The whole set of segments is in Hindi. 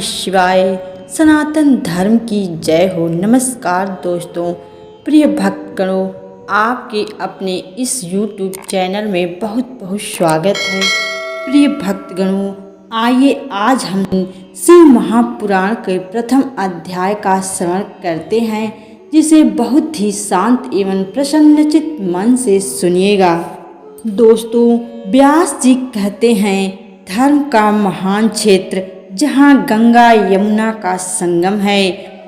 शिवाय। सनातन धर्म की जय हो। नमस्कार दोस्तों, प्रिय भक्तगणों, आपके अपने इस YouTube चैनल में बहुत बहुत स्वागत है। प्रिय भक्तगणों, आइए आज हम शिव महापुराण के प्रथम अध्याय का श्रवण करते हैं, जिसे बहुत ही शांत एवं प्रसन्नचित्त मन से सुनिएगा। दोस्तों, व्यास जी कहते हैं, धर्म का महान क्षेत्र जहाँ गंगा यमुना का संगम है,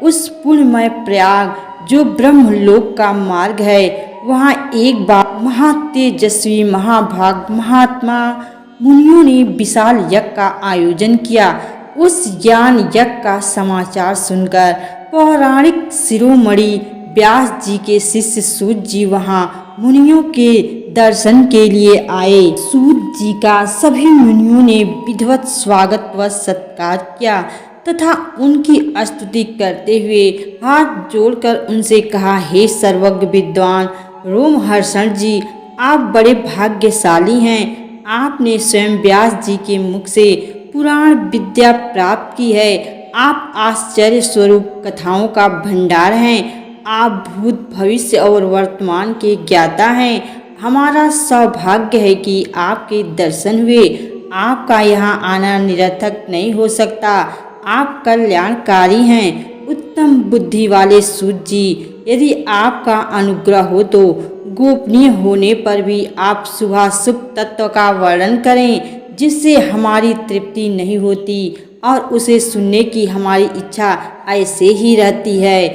उस पुण्यमय प्रयाग जो ब्रह्मलोक का मार्ग है, वहाँ एक बार महातेजस्वी महाभाग महात्मा मुनियों ने विशाल यज्ञ का आयोजन किया। उस ज्ञान यज्ञ का समाचार सुनकर पौराणिक शिरोमणि व्यास जी के शिष्य सूत जी वहाँ मुनियों के दर्शन के लिए आए। सूत जी का सभी मुनियों ने विधिवत स्वागत व सत्कार किया तथा उनकी स्तुति करते हुए हाथ जोड़कर उनसे कहा, हे सर्वज्ञ विद्वान रोमहर्षण जी, आप बड़े भाग्यशाली हैं। आपने स्वयं व्यास जी के मुख से पुराण विद्या प्राप्त की है। आप आश्चर्य स्वरूप कथाओं का भंडार हैं। आप भूत भविष्य और वर्तमान के ज्ञाता हैं। हमारा सौभाग्य है कि आपके दर्शन हुए। आपका यहाँ आना निरर्थक नहीं हो सकता। आप कल्याणकारी हैं। उत्तम बुद्धि वाले सूत जी, यदि आपका अनुग्रह हो तो गोपनीय होने पर भी आप शुभाशुभ तत्व का वर्णन करें, जिससे हमारी तृप्ति नहीं होती और उसे सुनने की हमारी इच्छा ऐसे ही रहती है।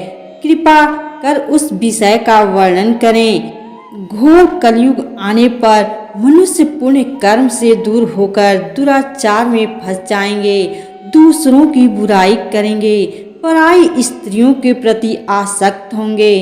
कृपा कर उस विषय का वर्णन करें। घोर कलयुग आने पर मनुष्य पुण्य कर्म से दूर होकर दुराचार में फंस जाएंगे, दूसरों की बुराई करेंगे, पराई स्त्रियों के प्रति आसक्त होंगे,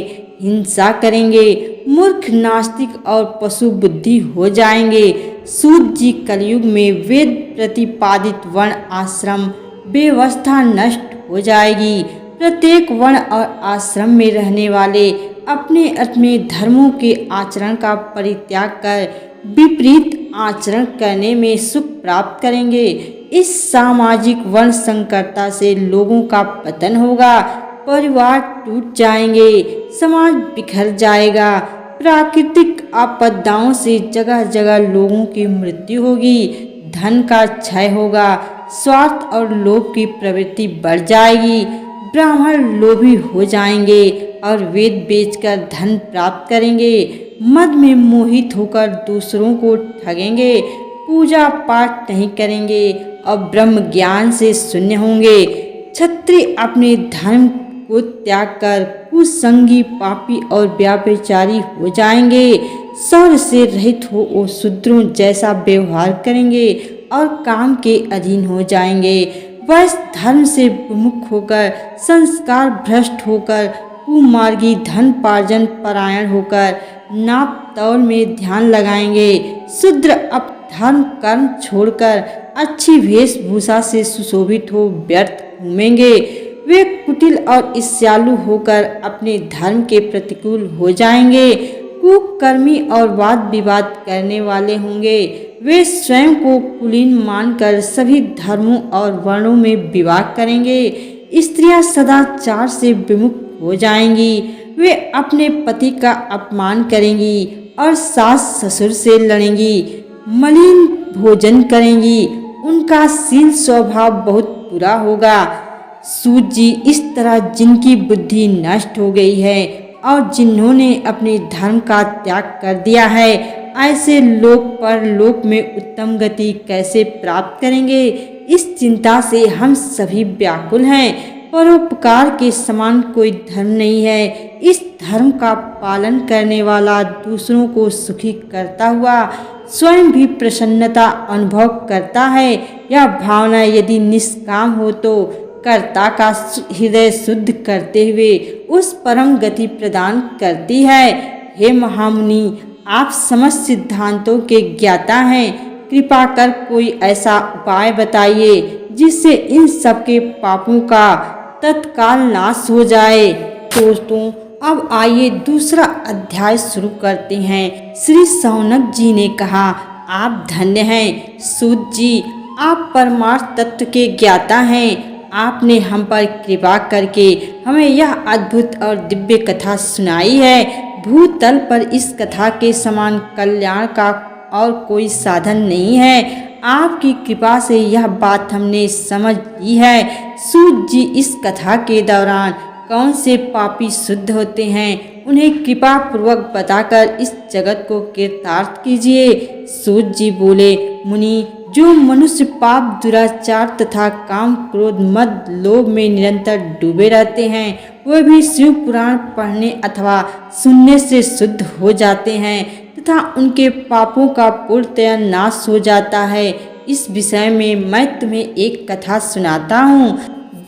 हिंसा करेंगे, मूर्ख नास्तिक और पशु बुद्धि हो जाएंगे। सूत जी, कलयुग में वेद प्रतिपादित वर्ण आश्रम व्यवस्था नष्ट हो जाएगी। प्रत्येक वर्ण और आश्रम में रहने वाले अपने अपने धर्मों के आचरण का परित्याग कर विपरीत आचरण करने में सुख प्राप्त करेंगे। इस सामाजिक वर्ण संकरता से लोगों का पतन होगा, परिवार टूट जाएंगे, समाज बिखर जाएगा, प्राकृतिक आपदाओं से जगह जगह लोगों की मृत्यु होगी, धन का क्षय होगा, स्वार्थ और लोभ की प्रवृत्ति बढ़ जाएगी, ब्राह्मण लोभी हो जाएंगे और वेद बेचकर धन प्राप्त करेंगे, मद में मोहित होकर दूसरों को ठगेंगे, पूजा पाठ नहीं करेंगे और ब्रह्म ज्ञान से शून्य होंगे। क्षत्रिय अपने धर्म को त्याग कर कुसंगी, पापी और व्याभिचारी हो जाएंगे। शौर्य से रहित हो वो शूद्रों जैसा व्यवहार करेंगे और काम के अधीन हो जाएंगे। वैश्य धर्म से विमुख होकर, संस्कार भ्रष्ट होकर, कुमार्गी धन पार्जन परायण होकर नाप तौल में ध्यान लगाएंगे। शूद्र अब धर्म कर्म छोड़कर अच्छी वेशभूषा से सुशोभित हो व्यर्थ घूमेंगे। वे कुटिल और ईर्ष्यालु होकर अपने धर्म के प्रतिकूल हो जाएंगे। कुकर्मी और वाद विवाद करने वाले होंगे। वे स्वयं को कुलीन मानकर सभी धर्मों और वर्णों में विवाह करेंगे। स्त्रियां सदाचार से विमुख हो जाएंगी। वे अपने पति का अपमान करेंगी और सास ससुर से लड़ेंगी, मलिन भोजन करेंगी। उनका शील स्वभाव बहुत बुरा होगा। सूत जी, इस तरह जिनकी बुद्धि नष्ट हो गई है और जिन्होंने अपने धर्म का त्याग कर दिया है, ऐसे लोग परलोक में उत्तम गति कैसे प्राप्त करेंगे? इस चिंता से हम सभी व्याकुल हैं। परोपकार के समान कोई धर्म नहीं है। इस धर्म का पालन करने वाला दूसरों को सुखी करता हुआ स्वयं भी प्रसन्नता अनुभव करता है। यह भावना यदि निष्काम हो तो कर्ता का हृदय शुद्ध करते हुए उस परम गति प्रदान करती है। हे महामुनि, आप समस्त सिद्धांतों के ज्ञाता हैं। कृपा कर कोई ऐसा उपाय बताइए जिससे इन सबके पापों का तत्काल नाश हो जाए। दोस्तों, अब आइए दूसरा अध्याय शुरू करते हैं। श्री शौनक जी ने कहा, आप धन्य हैं सूत जी, आप परमार्थ तत्व के ज्ञाता हैं। आपने हम पर कृपा करके हमें यह अद्भुत और दिव्य कथा सुनाई है। भूतल पर इस कथा के समान कल्याण का और कोई साधन नहीं है। आपकी कृपा से यह बात हमने समझ ली है। सूत जी, इस कथा के दौरान कौन से पापी शुद्ध होते हैं, उन्हें कृपा पूर्वक बताकर इस जगत को कृतार्थ कीजिए। सूत जी बोले, मुनि, जो मनुष्य पाप, दुराचार तथा काम, क्रोध, मद, लोभ में निरंतर डूबे रहते हैं, वे भी शिव पुराण पढ़ने अथवा सुनने से शुद्ध हो जाते हैं तथा उनके पापों का पूर्णतया नाश हो जाता है। इस विषय में मैं तुम्हें एक कथा सुनाता हूँ,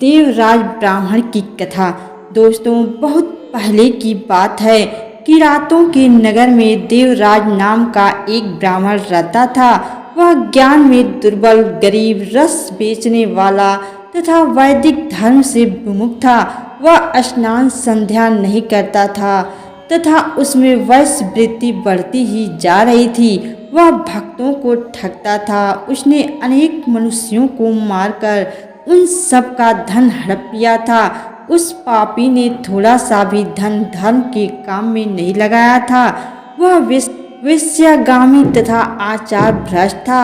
देवराज ब्राह्मण की कथा। दोस्तों, बहुत पहले की बात है। किरातों के नगर में देवराज नाम का एक ब्राह्मण रहता था। वह ज्ञान में दुर्बल, गरीब, रस बेचने वाला तथा वैदिक धर्म से विमुख था। वह स्नान संध्या नहीं करता था तथा उसमें वैश्य वृत्ति बढ़ती ही जा रही थी। वह भक्तों को ठगता था। उसने अनेक मनुष्यों को मारकर उन सब का धन हड़प लिया था। उस पापी ने थोड़ा सा भी धन धर्म के काम में नहीं लगाया था। वह वेश्यागामी तथा आचार भ्रष्ट था।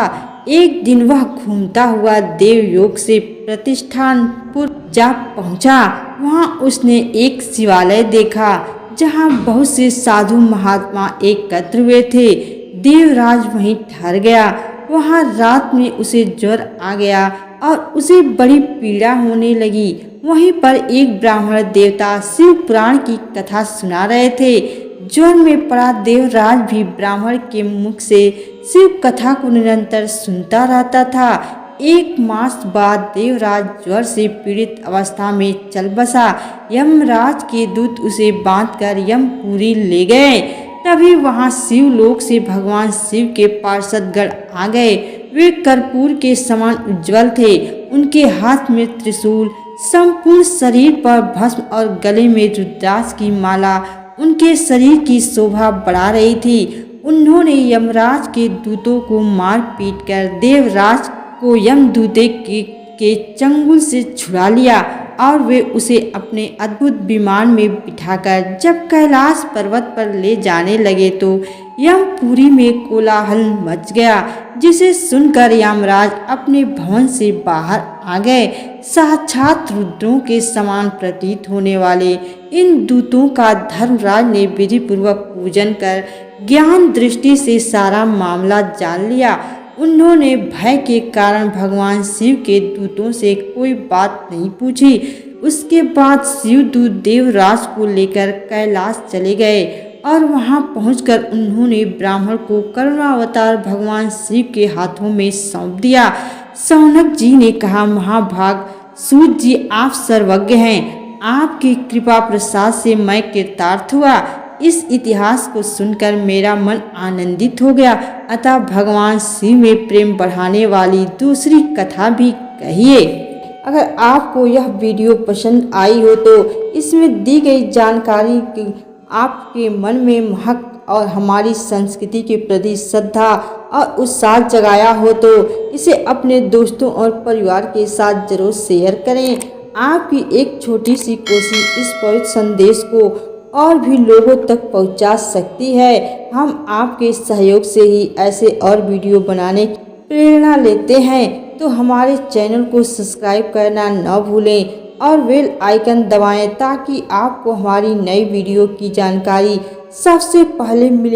एक दिन वह घूमता हुआ देवयोग से प्रतिष्ठानपुर जा पहुंचा। वहां उसने एक शिवालय देखा जहां बहुत से साधु महात्मा एकत्र हुए थे। देवराज वहीं ठहर गया। वहां रात में उसे ज्वर आ गया और उसे बड़ी पीड़ा होने लगी। वहीं पर एक ब्राह्मण देवता शिव पुराण की कथा सुना रहे थे। ज्वर में पड़ा देवराज भी ब्राह्मण के मुख से शिव कथा को निरंतर सुनता रहता था। एक मास बाद देवराज ज्वर से पीड़ित अवस्था में चल बसा। यमराज के दूत उसे बांधकर यमपुरी ले गए। तभी वहां शिवलोक से भगवान शिव के पार्षदगण आ गए। वे कर्पूर के समान उज्जवल थे। उनके हाथ में त्रिशूल, संपूर्ण शरीर पर भस्म और गले में रुद्राक्ष की माला उनके शरीर की शोभा बढ़ा रही थी। उन्होंने यमराज के दूतों को मार पीट कर देवराज को यमदूते के चंगुल से छुड़ा लिया और वे उसे अपने अद्भुत विमान में बिठाकर जब कैलाश पर्वत पर ले जाने लगे तो यमपुरी में कोलाहल मच गया, जिसे सुनकर यमराज अपने भवन से बाहर आ गए। साक्षात रुद्रों के समान प्रतीत होने वाले इन दूतों का धर्मराज ने विधि पूर्वक पूजन कर ज्ञान दृष्टि से सारा मामला जान लिया। उन्होंने भय के कारण भगवान शिव के दूतों से कोई बात नहीं पूछी। उसके बाद शिवदूत देवराज को लेकर कैलाश चले गए और वहां पहुंचकर उन्होंने ब्राह्मण को करुणावतार भगवान शिव के हाथों में सौंप दिया। शौनक जी ने कहा, महाभाग सूत जी, आप सर्वज्ञ हैं। आपकी कृपा प्रसाद से मैं कृतार्थ हुआ। इस इतिहास को सुनकर मेरा मन आनंदित हो गया। अतः भगवान शिव में प्रेम बढ़ाने वाली दूसरी कथा भी कहिए। अगर आपको यह वीडियो पसंद आई हो तो इसमें दी गई जानकारी की आपके मन में महक और हमारी संस्कृति के प्रति श्रद्धा और उत्साह जगाया हो तो इसे अपने दोस्तों और परिवार के साथ जरूर शेयर करें। आपकी एक छोटी सी कोशिश इस पवित्र संदेश को और भी लोगों तक पहुंचा सकती है। हम आपके सहयोग से ही ऐसे और वीडियो बनाने की प्रेरणा लेते हैं, तो हमारे चैनल को सब्सक्राइब करना न भूलें और बेल आइकन दबाएं ताकि आपको हमारी नई वीडियो की जानकारी सबसे पहले मिले।